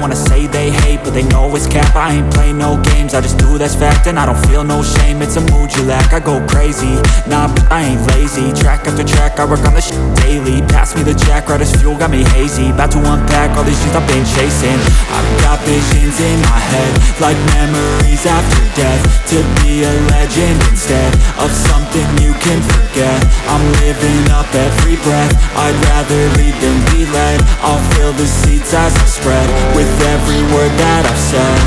wanna say they hate, but they know it's cap. I ain't play no games, I just do that's fact. And I don't feel no shame, it's a mood you lack. I go crazy, nah, but I ain't lazy. Track after track, I work on this shit daily. Pass me the jack, right as fuel, got me hazy. About to unpack all these things I've been chasing. I've got visions in my head, like memories after death. To be a legend instead of something you can forget. I'm living up every breath, I'd rather lead than be led. I'll fill the seats as I spread with every word that I've said.